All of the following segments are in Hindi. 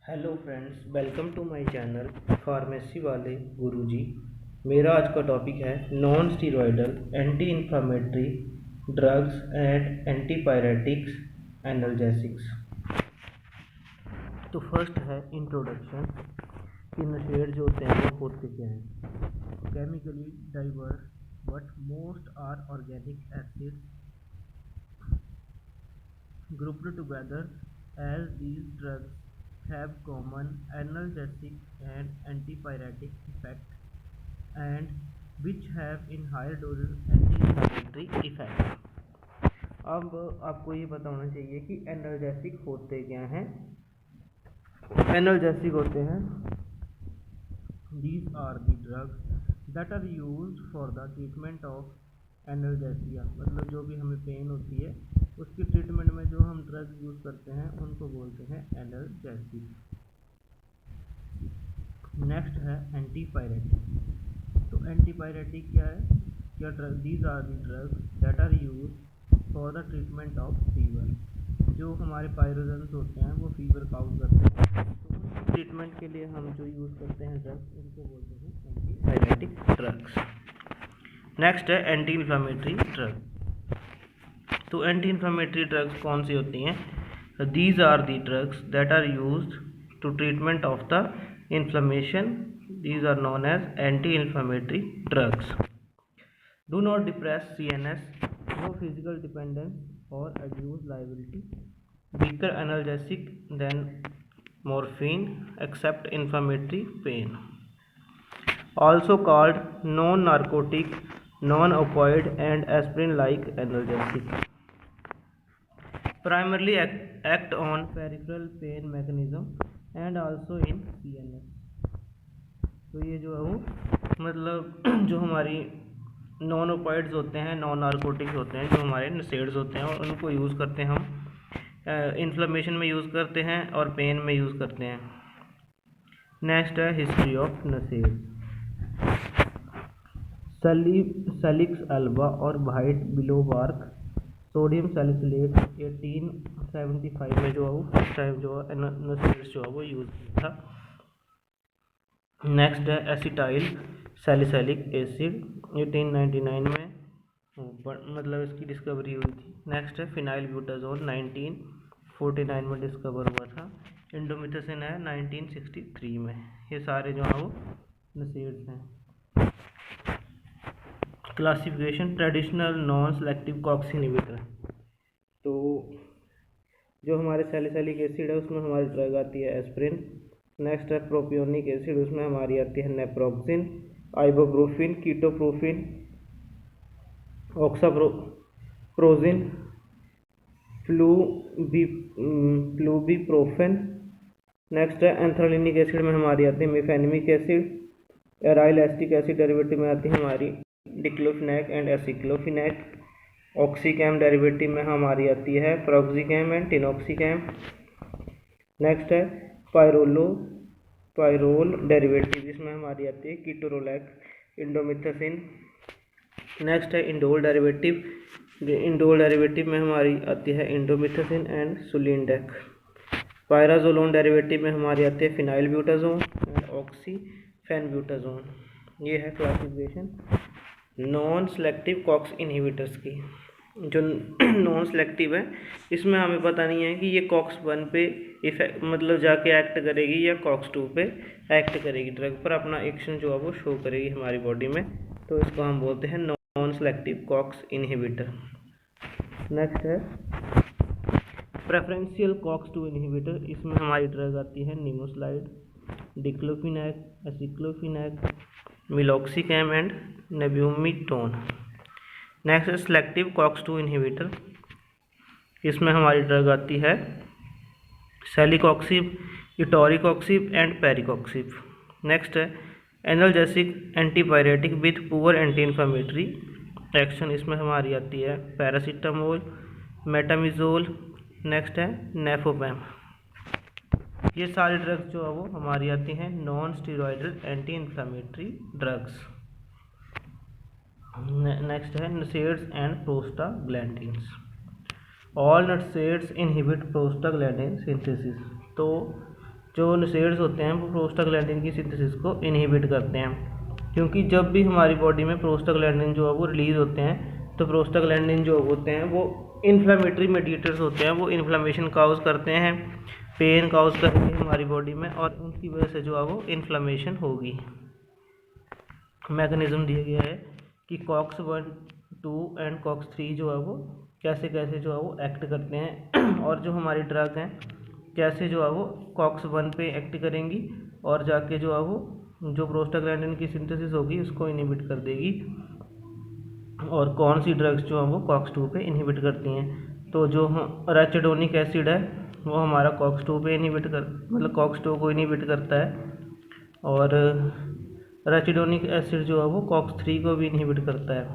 Hello friends, welcome to my channel pharmacy वाले गुरुजी। मेरा आज का टॉपिक है non steroidal anti inflammatory drugs and antipyretics analgesics. तो फर्स्ट है इंट्रोडक्शन कि नशेड़ जो होते हैं वो होते क्या हैं। Chemically diverse but most are organic acids grouped together as these drugs have common analgesic and antipyretic effect and which have in higher doses anti-inflammatory effect। अब आपको ये पता होना चाहिए कि एनाल्जेसिक होते क्या हैं। एनाल्जेसिक होते हैं these are the drugs that are used for the treatment of analgesia, मतलब जो भी हमें पेन होती है उसकी ट्रीटमेंट में जो हम ड्रग यूज़ करते हैं उनको बोलते हैं एनाल्जेसिक। नेक्स्ट है एंटीपायरेटिक। तो एंटीपायरेटिक क्या है? क्या drug? These are the drugs that are use for the treatment of fever. जो हमारे पायरोजेंस होते हैं वो फीवर काउज करते हैं, तो उनकी ट्रीटमेंट के लिए हम जो यूज़ करते हैं ड्रग्स उनको बोलते हैं एंटीपायरेटिक ड्रग्स। नेक्स्ट है एंटी इन्फ्लामेटरी ड्रग। तो एंटी इन्फ्लामेटरी ड्रग्स कौन सी होती हैं? These are the drugs that are used to treatment of the inflammation. These are known as anti inflammatory drugs. Do not depress CNS, no physical dependence और abuse liability, weaker analgesic than morphine except inflammatory pain, also called non-narcotic, non-opioid and aspirin-like analgesic, primarily act on peripheral pain mechanism and also in CNS। तो ये जो है वो मतलब जो हमारी नॉन ओपाइड्स होते हैं, नॉन नारकोटिक्स होते हैं, जो हमारे नशेड्स होते हैं और उनको यूज़ करते हैं हम इन्फ्लेमेशन में यूज़ करते हैं और पेन में यूज़ करते हैं। नेक्स्ट है हिस्ट्री ऑफ नशेड्स। सैलिक्स अल्बा और वाइट बिलोबार्क सोडियम सैलिसिलेट 1875 में जो है वो फर्स्ट टाइम जो है नशेड्स जो है वो यूज़ किया था। नेक्स्ट है एसिटाइल सैलिसिलिक एसिड 1899 में मतलब इसकी डिस्कवरी हुई थी। नेक्स्ट है फिनाइल ब्यूटाजोल 1949 में डिस्कवर हुआ था। इंडोमिथासिन है 1963 में। ये सारे जो हैं वो नशेड्स हैं। Classification traditional non selective COX inhibitor. तो जो हमारे सैलिसिलिक एसिड है उसमें हमारी ड्रग आती है एस्प्रिन। नेक्स्ट है प्रोपियोनिक एसिड, उसमें हमारी आती है नेप्रोक्सिन, आइबोप्रोफिन, कीटोप्रोफिन, ऑक्साप्रोजिन, फ्लूबिप्रोफेन। नेक्स्ट है एंथ्रालिनिक एसिड में हमारी आती है mefenamic acid. Aryl acetic acid derivative में आती है हमारी डिक्लोफिनैक एंड एसिक्लोफिनैक। ऑक्सीकैम डेरिवेटिव में हमारी आती है प्रोक्सीकैम एंड टिनोक्सीकैम। नेक्स्ट है पायरोल डेरिवेटिव, जिसमें हमारी आती है कीटोरोलैक, इंडोमिथासिन। नेक्स्ट है इंडोल डेरिवेटिव। इंडोल डेरिवेटिव में हमारी आती है इंडोमिथासिन एंड सुलिंडेक। पायराजोलोन डेरिवेटिव में हमारी आती है फिनाइल ब्यूटाजोन एंड ऑक्सीफेनब्यूटाजोन। ये है classification non selective COX inhibitors की। जो नॉन सेलेक्टिव है इसमें हमें पता नहीं है कि ये कॉक्स 1 पे इफेक्ट मतलब जाके एक्ट करेगी या कॉक्स 2 पे एक्ट करेगी, ड्रग पर अपना एक्शन जो है वो शो करेगी हमारी बॉडी में, तो इसको हम बोलते हैं non selective COX inhibitor. Next है प्रेफरेंशियल कॉक्स 2 इनहिबिटर। इसमें हमारी ड्रग आती है nimesulide, diclofenac, aceclofenac, meloxicam and nabumetone. Next है सेलेक्टिव कॉक्स 2 इनहिबिटर। इसमें हमारी ड्रग आती है celecoxib, etoricoxib and parecoxib. Next है analgesic antipyretic with poor anti inflammatory action. इसमें हमारी आती है पैरासीटामोल, मेटामिजोल। नेक्स्ट है नेफोपैम। ये सारी ड्रग्स जो है वो हमारी आती हैं non steroidal anti inflammatory drugs. Next है NSAIDs and prostaglandins. All NSAIDs inhibit prostaglandin synthesis. तो जो NSAIDs होते हैं वो प्रोस्टाग्लैंडिन की सिंथेसिस को इनहिबिट करते हैं, क्योंकि जब भी हमारी बॉडी में प्रोस्टाग्लैंडिन जो है वो रिलीज़ होते हैं तो प्रोस्टाग्लैंडिन जो होते हैं वो इन्फ्लामेटरी मेडिएटर्स होते हैं, वो इन्फ्लामेशन काउज करते हैं, पेन काउज करेंगे हमारी बॉडी में, और उनकी वजह से जो है वो इन्फ्लामेशन होगी। मैकेनिज़्म दिया गया है कि COX-1, 2 एंड COX-3 जो है वो कैसे कैसे जो है वो एक्ट करते हैं और जो हमारी ड्रग हैं कैसे जो है वो COX-1 पे एक्ट करेंगी और जाके जो है वो जो प्रोस्टाग्लैंडिन की सिंथेसिस होगी उसको इनहिबिट कर देगी, और कौन सी ड्रग्स जो हैं वो COX-2 पे इनहिबिट करती हैं। तो जो एराचिडोनिक एसिड है वो हमारा COX-2 पे इनहिबिट COX-2 को इनहिबिट करता है, और एराचिडोनिक एसिड जो है वो COX-3 को भी इनहिबिट करता है।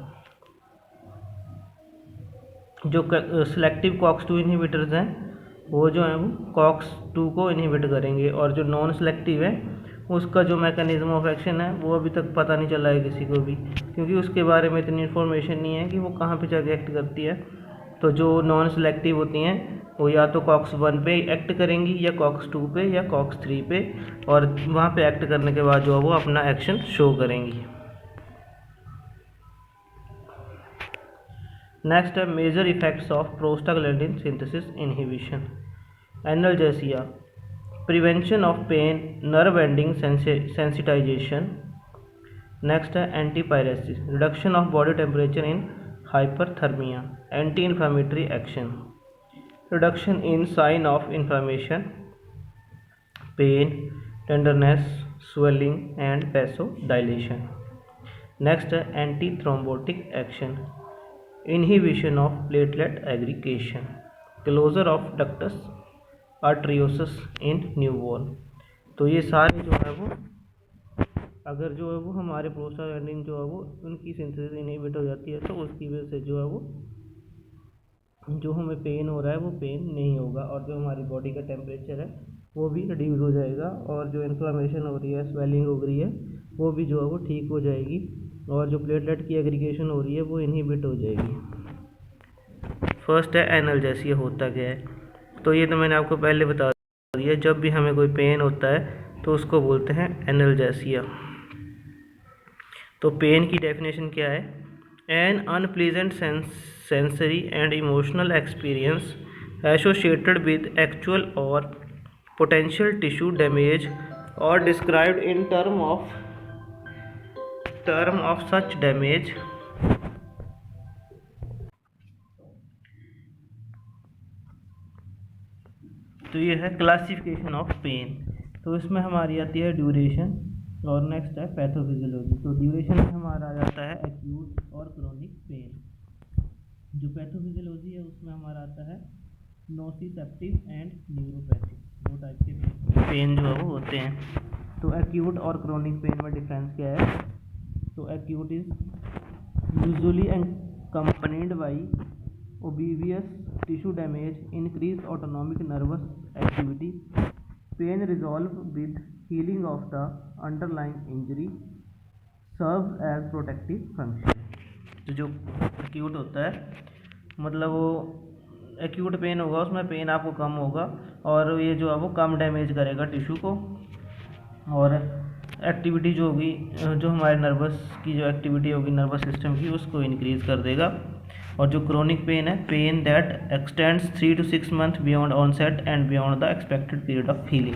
जो सिलेक्टिव COX-2 इनहिबिटर्स हैं वो जो हैं वो COX-2 को इनहिबिट करेंगे, और जो नॉन सिलेक्टिव है उसका जो मैकेनिज्म ऑफ एक्शन है वो अभी तक पता नहीं चला है किसी को भी, क्योंकि उसके बारे में इतनी इन्फॉर्मेशन नहीं है कि वो कहाँ पे जाके एक्ट करती है। तो जो नॉन सिलेक्टिव होती हैं वो या तो COX-1 पे एक्ट करेंगी या COX-2 पे या COX-3 पे, और वहाँ पे एक्ट करने के बाद जो है वो अपना एक्शन शो करेंगी। नेक्स्ट है major effects of prostaglandin synthesis inhibition. Analgesia, prevention of pain, nerve ending sensitisation. Next है antipyresis, reduction of body temperature in hyperthermia, anti inflammatory action, reduction in sign of inflammation, pain, tenderness, swelling and vasodilation. Next है anti thrombotic action, inhibition of platelet aggregation, closure of ductus arteriosus in newborn. तो ये सारे जो है वो अगर जो है वो हमारे प्रोस्टाग्लैंडिन जो है वो उनकी सिंथेसिस इनहिबिट हो जाती है तो उसकी वजह से जो है वो जो हमें पेन हो रहा है वो पेन नहीं होगा, और जो हमारी बॉडी का टेम्परेचर है वो भी रिड्यूस हो जाएगा, और जो इन्फ्लामेशन हो रही है, स्वेलिंग हो रही है, वो भी जो है वो ठीक हो जाएगी, और जो प्लेटलेट की एग्रीगेशन हो रही है वो इनहिबिट हो जाएगी। फर्स्ट है एनाल्जेसिया, होता क्या है? तो ये तो मैंने आपको पहले बता दिया, जब भी हमें कोई पेन होता है तो उसको बोलते हैं एनाल्जेसिया। तो पेन की डेफिनेशन क्या है? An unpleasant sensory and emotional experience associated with actual और पोटेंशियल टिश्यू डैमेज और described in term of such damage तो ये है क्लासिफिकेशन ऑफ पेन। तो इसमें हमारी आती है ड्यूरेशन, और नेक्स्ट है पैथोफिजियोलॉजी। तो ड्यूरेशन में हमारा आ जाता है एक्यूट और क्रोनिक पेन। जो पैथोफिजियोलॉजी है उसमें हमारा आता है नोसिसेप्टिव एंड न्यूरोपैथिक, दो टाइप के पेन जो है वो होते हैं। तो एक्यूट और क्रोनिक पेन में डिफरेंस क्या है? तो acute is usually accompanied by obvious tissue damage, increased autonomic nervous activity, pain resolved with healing of the underlying injury, serves as protective function। तो जो एक्यूट होता है मतलब वो एक्यूट पेन होगा, उसमें पेन आपको कम होगा और ये जो है वो कम डैमेज करेगा टिश्यू को, और एक्टिविटी जो होगी, जो हमारे नर्वस की जो एक्टिविटी होगी नर्वस सिस्टम की, उसको इंक्रीज़ कर देगा। और जो क्रोनिक पेन है, pain that extends 3 to 6 months beyond onset and beyond the expected period of healing.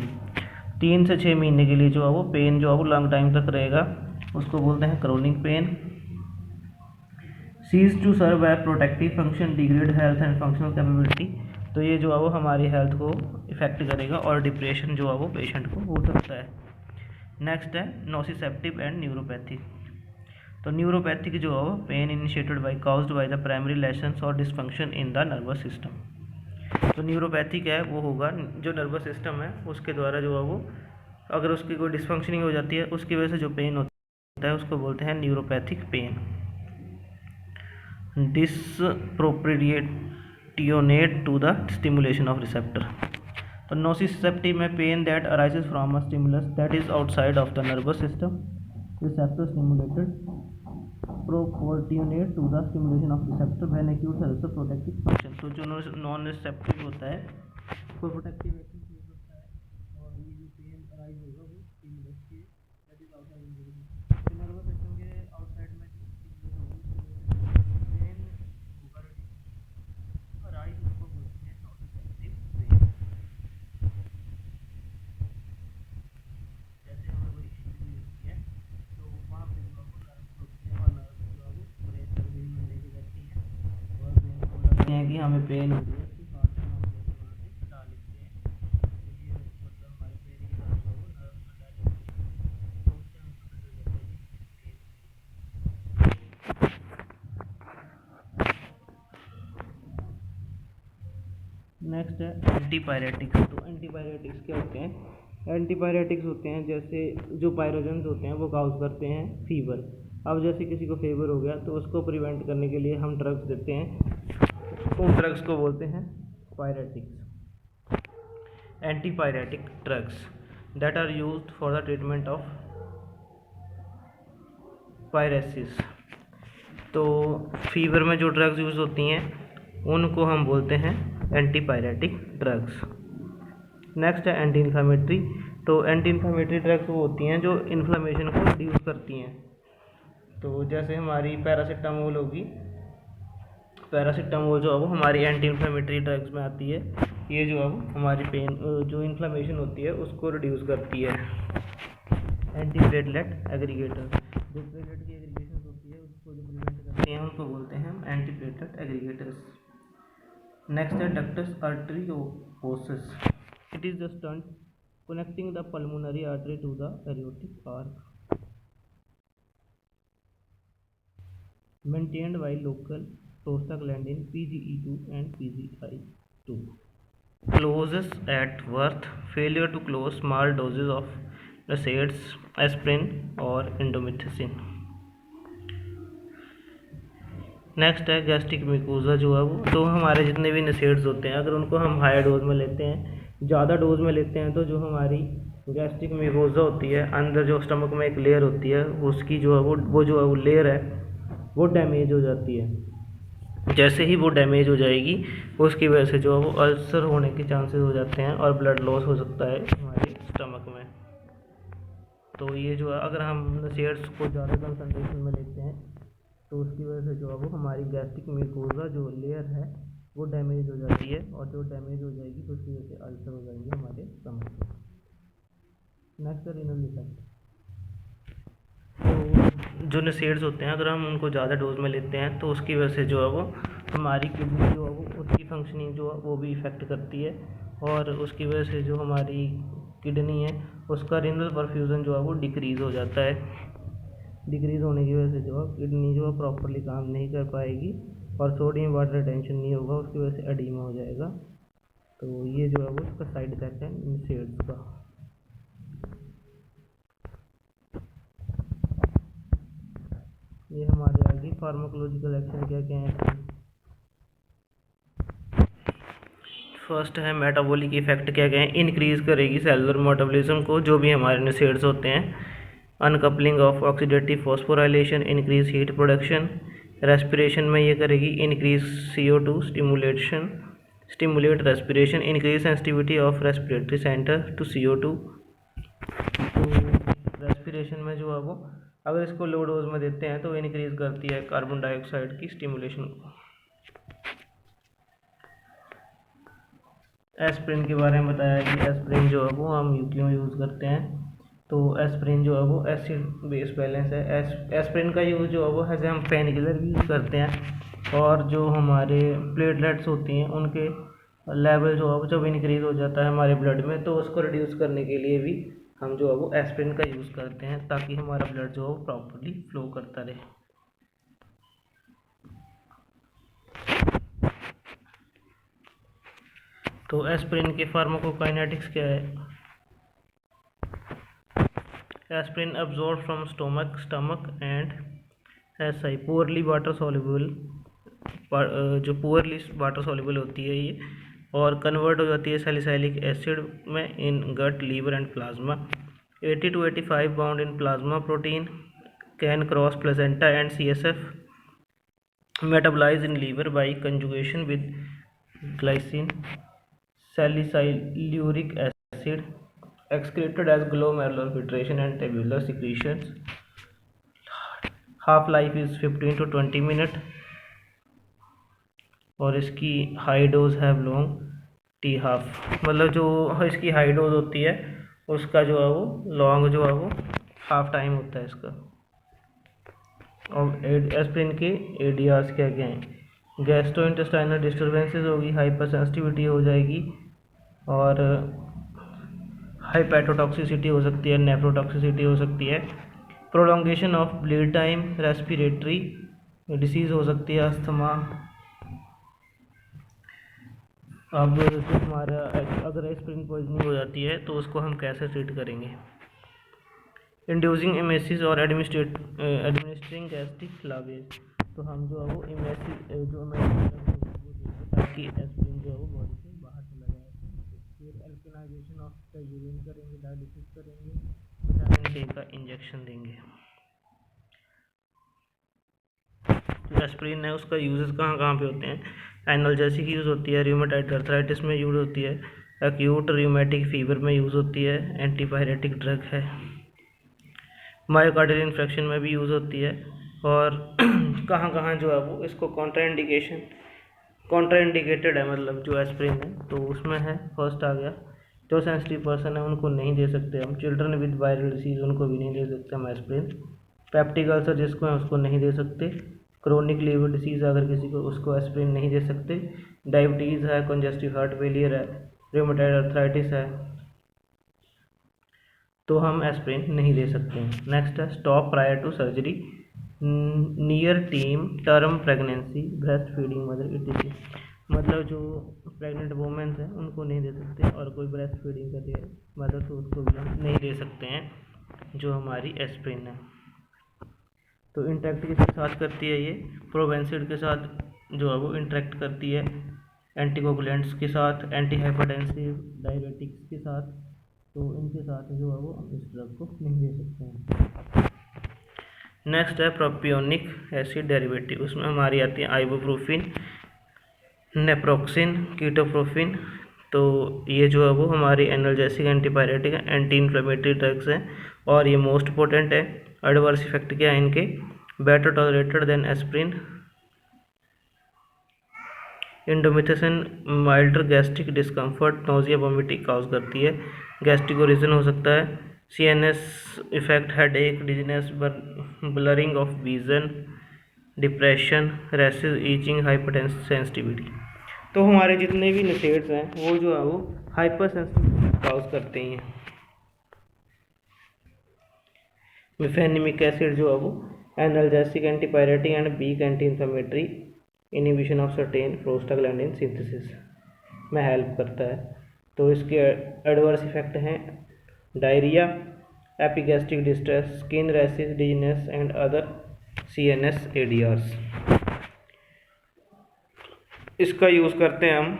3 से 6 महीने के लिए जो है वो पेन जो है वो लॉन्ग टाइम तक रहेगा, उसको बोलते हैं chronic pain. Ceases to serve as protective function, degrade health and functional capability. तो ये जो है वो हमारी हेल्थ को इफेक्ट करेगा और डिप्रेशन जो है वो पेशेंट को हो सकता है। नेक्स्ट है नोसिसेप्टिव एंड न्यूरोपैथिक। तो न्यूरोपैथिक जो है वो pain initiated by caused by the primary lesions और dysfunction in the nervous system. तो न्यूरोपैथिक है वो होगा जो नर्वस सिस्टम है उसके द्वारा जो है वो अगर उसकी कोई डिसफंक्शनिंग हो जाती है उसकी वजह से जो पेन होता है उसको बोलते हैं neuropathic pain. Disproportionate to the stimulation of receptor. तो नोसिसेप्टिव में pain that arises from a stimulus that is outside of the nervous system, receptor stimulated, proportionate to the stimulation of receptor when acute has a protective function। तो जो नॉन रिसेप्टिव होता है वो प्रोटेक्टिव एक्शन क्रिएट करता है, और ये जो पेन कि हमें पेन हो रही है तो हाथ को हम जैसे वहाँ से हटा लेते हैं, तो ये मतलब हमारे पेन की तरफ जो है वो नर्व हटा लेते हैं, तो उससे हमको समझ हो जाता है कि पेन हो रही है। नेक्स्ट है एंटीपायरेटिक्स। तो एंटीपायरेटिक्स क्या होते हैं? एंटीपायरेटिक्स होते हैं जैसे जो पायरोजन्स होते हैं वो काउज करते हैं फीवर। अब जैसे किसी को फीवर हो गया तो उसको प्रिवेंट करने के लिए हम ड्रग्स देते हैं, उन ड्रग्स को बोलते हैं pyretics. Antipyretic drugs that are used for the treatment of pyresis. तो फीवर में जो ड्रग्स यूज़ होती हैं उनको हम बोलते हैं एंटीपायरेटिक ड्रग्स। नेक्स्ट है एंटी इन्फ्लामेटरी। तो एंटी इन्फ्लामेटरी ड्रग्स वो होती हैं जो इन्फ्लामेशन को रिड्यूस करती हैं। तो जैसे हमारी पैरासिटामोल होगी, पैरासिटामोल जो है वो हमारी एंटी इन्फ्लामेटरी ड्रग्स में आती है। ये जो है वो हमारी पेन जो इन्फ्लामेशन होती है उसको रिड्यूस करती है। एंटी प्लेटलेट एग्रीगेटर, जो प्लेटलेट की एग्रीगेशन होती है उसको जो प्रिवेंट करती हैं उनको बोलते हैं हम एंटी प्लेटलेट एग्रीगेटर्स। नेक्स्ट है ductus arteriosus. It is the shunt connecting the pulmonary artery to the aortic arch, maintained by local prostaglandin PGE2 and PGI2. Closes at birth, failure to close small doses of NSAIDs, aspirin और इंडोमिथसिन। नेक्स्ट है गैस्ट्रिक म्यूकोसा जो है वो, तो हमारे जितने भी NSAIDs होते हैं अगर उनको हम हाई डोज में लेते हैं, ज़्यादा डोज में लेते हैं, तो जो हमारी गैस्ट्रिक म्यूकोसा होती है अंदर जो स्टमक में एक लेयर होती है उसकी जो है वो जो है वो लेयर है वो डैमेज हो जाती है। जैसे ही वो डैमेज हो जाएगी उसकी वजह से जो है वो अल्सर होने के चांसेस हो जाते हैं और ब्लड लॉस हो सकता है हमारे स्टमक में। तो ये जो है अगर हम NSAIDs को ज़्यादा कंसनट्रेशन में लेते हैं तो उसकी वजह से जो है वो हमारी गैस्ट्रिक म्यूकोसा जो लेयर है वो डैमेज हो जाती है, और जो डैमेज हो जाएगी तो उसकी वजह से अल्सर हो जाएंगे हमारे स्टमक में। नेक्स्ट है रीनल इफेक्ट। तो जो NSAIDs होते हैं अगर हम उनको ज़्यादा डोज में लेते हैं तो उसकी वजह से जो है वो हमारी किडनी जो है वो उसकी फंक्शनिंग जो है वो भी इफ़ेक्ट करती है, और उसकी वजह से जो हमारी किडनी है उसका रीनल परफ्यूजन जो है वो डिक्रीज़ हो जाता है। डिक्रीज़ होने की वजह से जो है किडनी जो है प्रॉपरली काम नहीं कर पाएगी और सोडियम वाटर रिटेंशन नहीं होगा, उसकी वजह से एडीमा हो जाएगा। तो ये जो है वो इसका साइड इफेक्ट है NSAIDs का। ये हमारे आगे फार्माकोलॉजिकल एक्शन क्या क्या है। फर्स्ट है मेटाबॉलिक इफेक्ट क्या क्या है। इंक्रीज़ करेगी सेलुलर मेटाबॉलिज्म को, जो भी हमारे NSAIDs होते हैं। Uncoupling of oxidative phosphorylation, increase heat production. Respiration में ये करेगी increase CO2 stimulate respiration, increase sensitivity of respiratory centre to CO2। तो रेस्पिरेशन में जो है वो अगर इसको लो डोज में देते हैं तो इंक्रीज करती है कार्बन डाइऑक्साइड की स्टिमुलेशन को। एस्प्रिन के बारे में बताया कि एस्प्रिन जो है वो हम क्यों यूज़ करते हैं। तो एस्प्रिन जो है वो एसिड बेस बैलेंस है। एस्प्रिन का यूज़ जो है वो एज हम पेन किलर भी यूज़ करते हैं, और जो हमारे प्लेटलेट्स होती हैं उनके लेवल जो है वो जब इंक्रीज़ हो जाता है हमारे ब्लड में तो उसको रिड्यूस करने के लिए भी हम जो है वो एस्प्रिन का यूज़ करते हैं, ताकि हमारा ब्लड जो है वो प्रॉपरली फ्लो करता रहे। तो एस्प्रिन के फार्माकोकाइनेटिक्स क्या है। Aspirin absorb from stomach and SI poorly water soluble, जो पुअरली वाटर सॉल्युबल होती है ये, और कन्वर्ट हो जाती है सैलिसाइलिक एसिड में in gut, liver and plasma. 80 to 85 bound in plasma protein, can cross placenta and CSF, metabolise in liver by conjugation with glycine, salicyluric acid, excreted as glomerular filtration and tubular secretions. Half life is 15 to 20 minute, और इसकी हाई डोज है लॉन्ग टी हाफ, मतलब जो इसकी हाई डोज होती है उसका जो है वो लॉन्ग जो है वो हाफ टाइम होता है इसका। और एस्प्रिन के एडियाज क्या क्या हैं। गैस्ट्रोइंटेस्टाइनल डिस्टर्बेंसेस होगी, हाइपर सेंसिटिविटी हो जाएगी और हाइपैटोटॉक्सिसिटी हो सकती है, नेफ्रोटॉक्सिसिटी हो सकती है, prolongation of bleed time, respiratory disease हो सकती है, अस्थमा। अब जो हमारा अगर एस्पिरिन पॉइजनिंग हो जाती है तो उसको हम कैसे ट्रीट करेंगे? इंड्यूसिंग इमेसिस और एडमिनिस्ट्रिंग गैस्ट्रिक लावेज। तो हम जो है वो ताकि एस्पिरिन जो है वो बॉडी से बाहर चला जाए। फिर अल्कलाइजेशन ऑफ द यूरिन करेंगे, डायलिसिस करेंगे, विटामिन डी का इंजेक्शन देंगे। जो एस्पिरिन है उसका यूजेस कहाँ कहाँ पे होते हैं? एनाल्जेसिक यूज़ होती है, रूमेटाइड अर्थराइटिस में यूज़ होती है, एक्यूट रूमेटिक फीवर में यूज़ होती है, एंटीपायरेटिक ड्रग है, मायोकार्डियल इन्फेक्शन में भी यूज़ होती है। और कहाँ कहाँ जो है वो इसको कॉन्ट्राइंडिकेटेड है, मतलब जो एस्पिरिन है तो उसमें है, फर्स्ट आ गया जो सेंसिटिव पर्सन है उनको नहीं दे सकते हम, चिल्ड्रन विद वायरल डिसीज उनको भी नहीं दे सकते हम एस्पिरिन, पेप्टिक अल्सर जिसको है उसको नहीं दे सकते, क्रोनिक लीवर डिसीज़ अगर किसी को उसको एस्पिरिन नहीं दे सकते, डायबिटीज़ है, कंजेस्टिव हार्ट फेलियर है, रूमेटाइड अर्थराइटिस है तो हम एस्पिरिन नहीं दे सकते हैं। नेक्स्ट है stop prior to surgery, near team term pregnancy, breast feeding mother etc. मतलब जो प्रेग्नेंट वुमेन्स हैं उनको नहीं दे सकते, और कोई ब्रेस्ट फीडिंग कर रही है मदर तो उसको भी हम नहीं दे सकते हैं जो हमारी एस्पिरिन है। तो इंटरेक्ट किसके साथ करती है ये? प्रोवेंसिड के साथ जो है वो इंटरेक्ट करती है, एंटीकोगुलेंट्स के साथ, एंटी हाइपरटेंसिव डायबिटिक्स के साथ, तो इनके साथ जो है वो हम इस ड्रग को नहीं दे सकते हैं। नेक्स्ट है प्रोपियोनिक एसिड डेरिवेटिव, उसमें हमारी आती है आइबुप्रोफिन, नेप्रोक्सिन, कीटोप्रोफिन। तो ये जो है वो हमारी analgesic, antipyretic, anti inflammatory drugs हैं और ये मोस्ट पोटेंट है। एडवर्स इफेक्ट क्या है इनके? Better tolerated than aspirin, indomethacin milder gastric discomfort, nausea vomiting cause करती है, गैस्ट्रिक ओरिजिन हो सकता है, CNS effect, headache, dizziness, blurring of vision, depression, rashes, itching, hypertense sensitivity. तो हमारे जितने भी नशेड्स हैं वो जो है वो हाइपर सेंसिटिविटी काज करते हैं। मिफेनिमिक एसिड जो है वो analgesic, antipyretic and weak anti inflammatory, inhibition of certain prostaglandin synthesis में हेल्प करता है। तो इसके एडवर्स इफेक्ट हैं diarrhoea, epigastric distress, skin rashes, dizziness and other CNS ADRs. इसका यूज़ करते हैं हम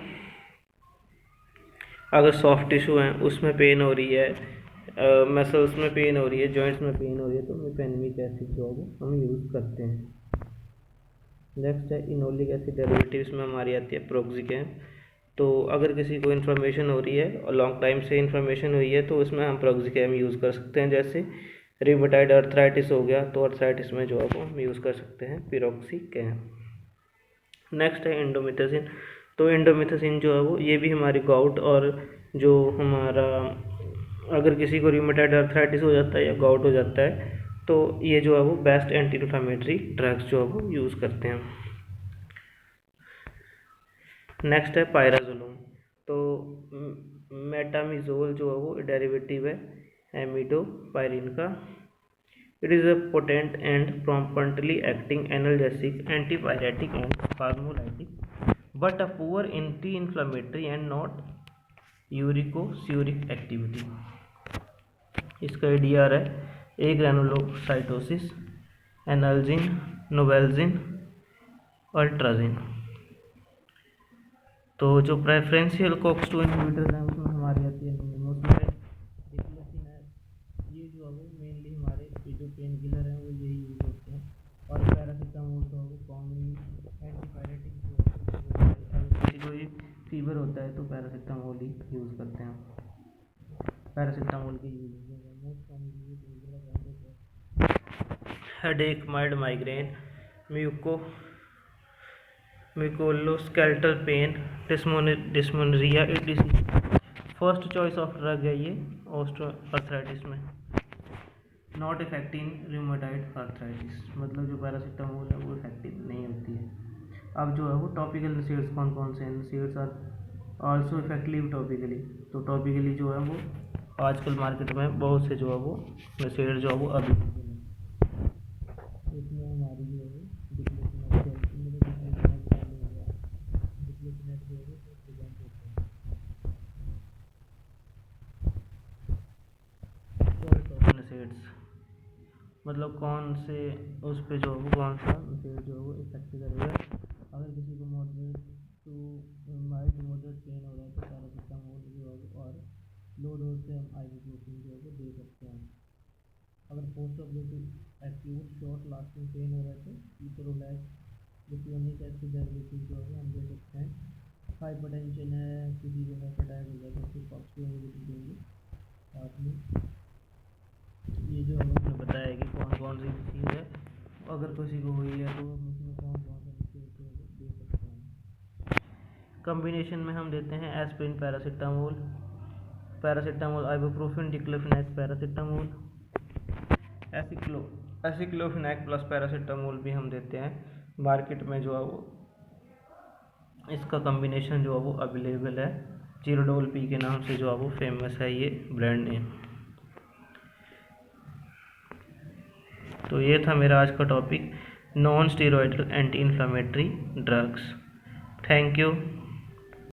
अगर सॉफ्ट टिश्यू है उसमें पेन हो रही है, मसल्स में पेन हो रही है, जॉइंट्स में पेन हो रही है, तो मिफेनिमिक एसिड जो है हम यूज़ करते हैं। नेक्स्ट है इनोलिक एसिड डेरिवेटिव, इसमें हमारी आती है प्रोक्सिकैम। तो अगर किसी को इन्फ्लेमेशन हो रही है और लॉन्ग टाइम से इन्फ्लेमेशन हुई है तो उसमें हम प्रोक्सिकैम यूज़ कर सकते हैं। जैसे रूमेटाइड अर्थराइटिस हो गया तो अर्थराइटिस में जो है वो हम यूज़ कर सकते हैं पिरोक्सिकैम। नेक्स्ट है इंडोमिथेसिन। तो इंडोमिथेसिन जो है वो ये भी हमारी गाउट और जो हमारा अगर किसी को रूमेटाइड अर्थराइटिस हो जाता है या गाउट हो जाता है तो ये जो है वो बेस्ट एंटी इन्फ्लेमेटरी ड्रग्स जो है वो यूज़ करते हैं। नेक्स्ट है पायराजोलम। तो मेटामिजोल जो है वो डेरिवेटिव है एमिडोपायरिन का। It is a potent and promptly acting analgesic, antipyretic and spasmolytic but a poor anti inflammatory and not uricosuric activity. इसका एडीआर है ए ग्रैनुलोसाइटोसिस, एनाल्जिन, नोवेल्जिन, अल्ट्राजिन। तो जो प्रेफरेंशियल कॉक्स-2 इनहिबिटर्स हैं उसमें हमारी आती है निमोसिड, डिक्लोफिनेक। ये जो है वो मेनली हमारे जो पेन किलर हैं वो यही यूज़ होते हैं। और पैरासीटामोल तो वो कॉमनली एंटीपायरेटिक जो किसी को फीवर होता है तो पैरासीटामोल ही यूज़ करते हैं। पैरासीटामोल की use most commonly headache, mild migraine, musculoskeletal pain, dysmenorrhoea, etc. First choice of drug है ये ऑस्टियोआर्थराइटिस में, not effective in rheumatoid arthritis. मतलब जो पैरासीटामोल है वो इफेक्टिव नहीं होती है। अब जो है वो टॉपिकल नसेड्स कौन कौन से हैं, नसेड्स आर आल्सो इफेक्टिव टॉपिकली। तो टॉपिकली जो है वो आजकल मार्केट में बहुत से जो है वो नसेड जो है वो अवेलेबल है। इसमें हमारी जो है डिक्लोफेनाक जो है वो प्रेजेंट होता है। नसेड्स मतलब कौन से उस पे जो है वो कौन सा नसेड जो है वो इफेक्ट करेगा। अगर किसी को moderate to mild to moderate pain हो रहा है तो पैरासिटामोल जो है वो और लो डोज से हम आइबुप्रोफेन जो है वो दे सकते हैं। अगर post operative acute short lasting pain हो रहा है तो कीटोरोलैक्स लिपियोनिक एसिड डेरिवेटिव जो है हम दे सकते हैं। हाइपरटेंशन है, किसी को हार्ट अटैक हो गया तो उसको कॉक्सिन इनहिबिटर देंगे। साथ में ये जो हमने बताया कि कौन कौन सी डिसीज़ है, अगर किसी को हुई है तो हम उसमें कौन कौन सा दे सकते हैं। कम्बिनेशन में हम देते हैं aspirin paracetamol, paracetamol ibuprofen diclofenac paracetamol, aceclofenac plus paracetamol भी हम देते हैं। मार्केट में जो है वो इसका कम्बिनेशन जो है वो अवेलेबल है। जीरोडोल पी के नाम से जो है वो फेमस है ये ब्रांड नेम। तो ये था मेरा आज का topic, non steroidal anti inflammatory drugs. Thank you.